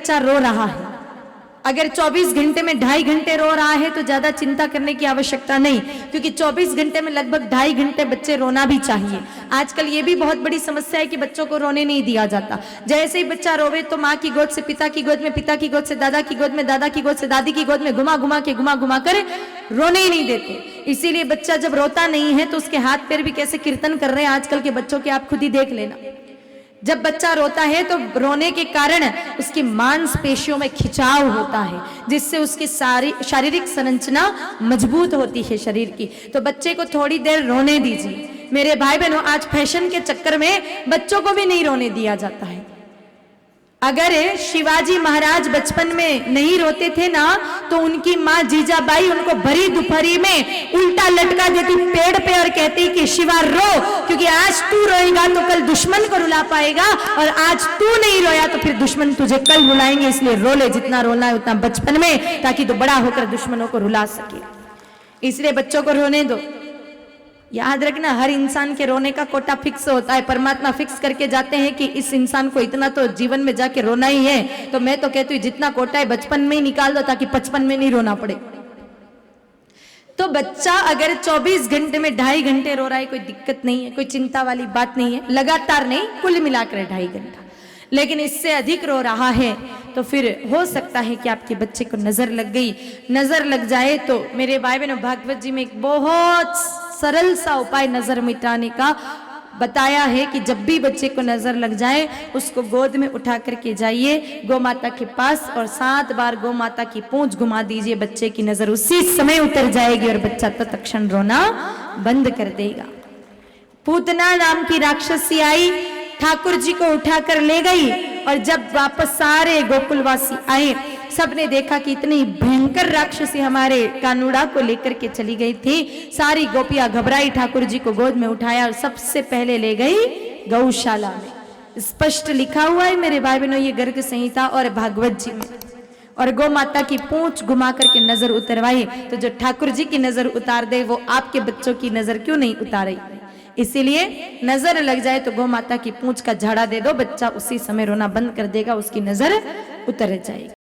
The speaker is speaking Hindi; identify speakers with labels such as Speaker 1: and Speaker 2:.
Speaker 1: बच्चा रो रहा है, अगर 24 घंटे में 2.5 घंटे रो रहा है तो ज्यादा चिंता करने की आवश्यकता नहीं, क्योंकि 24 घंटे में लगभग 2.5 घंटे बच्चे रोना भी चाहिए। आजकल ये भी बहुत बड़ी समस्या है कि बच्चों को रोने नहीं दिया जाता। जैसे ही बच्चा रोवे तो माँ की गोद से पिता की गोद में, पिता की गोद से दादा की गोद में, दादा की गोद से दादी की गोद में घुमा घुमा कर रोने ही नहीं देते। इसीलिए बच्चा जब रोता नहीं है तो उसके हाथ पैर भी कैसे कीर्तन कर रहे हैं आजकल के बच्चों के, आप खुद ही देख लेना। जब बच्चा रोता है तो रोने के कारण उसकी मांसपेशियों में खिंचाव होता है, जिससे उसकी सारी शारीरिक संरचना मजबूत होती है शरीर की। तो बच्चे को थोड़ी देर रोने दीजिए। मेरे भाई बहनों, आज फैशन के चक्कर में बच्चों को भी नहीं रोने दिया जाता है। अगर शिवाजी महाराज बचपन में नहीं रोते थे ना तो उनकी माँ जीजाबाई उनको भरी दोपहरी में उल्टा लटका देती पेड़ पे और कहती कि शिवा रो, क्योंकि आज तू रोएगा तो कल दुश्मन को रुला पाएगा, और आज तू नहीं रोया तो फिर दुश्मन तुझे कल रुलाएंगे, इसलिए रो ले जितना रोना है उतना बचपन में, ताकि तू बड़ा होकर दुश्मनों को रुला सके। इसलिए बच्चों को रोने दो। याद रखना, हर इंसान के रोने का कोटा फिक्स होता है। परमात्मा फिक्स करके जाते हैं कि इस इंसान को इतना तो जीवन में जाके रोना ही है, तो मैं तो कहती हूँ जितना कोटा है बचपन में ही निकाल दो, ताकि 55 में नहीं रोना पड़े। तो बच्चा अगर 24 घंटे में 2.5 घंटे रो रहा है, कोई दिक्कत नहीं है, कोई चिंता वाली बात नहीं है। लगातार नहीं, कुल मिलाकर 2.5 घंटा। लेकिन इससे अधिक रो रहा है तो फिर हो सकता है कि आपके बच्चे को नजर लग गई। नजर लग जाए तो मेरे भाई बहनों, भागवत जी में एक बहुत सरल सा उपाय नजर मिटाने का बताया है कि जब भी बच्चे को नजर लग जाए उसको गोद में उठा करके जाइए गौ माता के पास और 7 बार गौ माता की पूंछ घुमा दीजिए। बच्चे की नजर उसी समय उतर जाएगी और बच्चा तत्क्षण रोना बंद कर देगा। पूतना नाम की राक्षसी आई, ठाकुर जी को उठाकर ले गई, और जब वापस सारे गोकुलवासी आए, सबने देखा कि इतनी भयंकर राक्षसी हमारे कानूड़ा को लेकर के चली गई थी। सारी गोपियां घबराई, ठाकुर जी को गोद में उठाया और सबसे पहले ले गई गौशाला में। स्पष्ट लिखा हुआ है मेरे भाई बहनों, ये गर्ग संहिता और भागवत जी में। और गौ माता की पूंछ घुमा करके नजर उतरवाई। तो जो ठाकुर जी की नजर उतार दे वो आपके बच्चों की नजर क्यों नहीं उतारे? इसीलिए नजर लग जाए तो गौ माता की पूंछ का झाड़ा दे दो, बच्चा उसी समय रोना बंद कर देगा, उसकी नजर उतर जाएगी।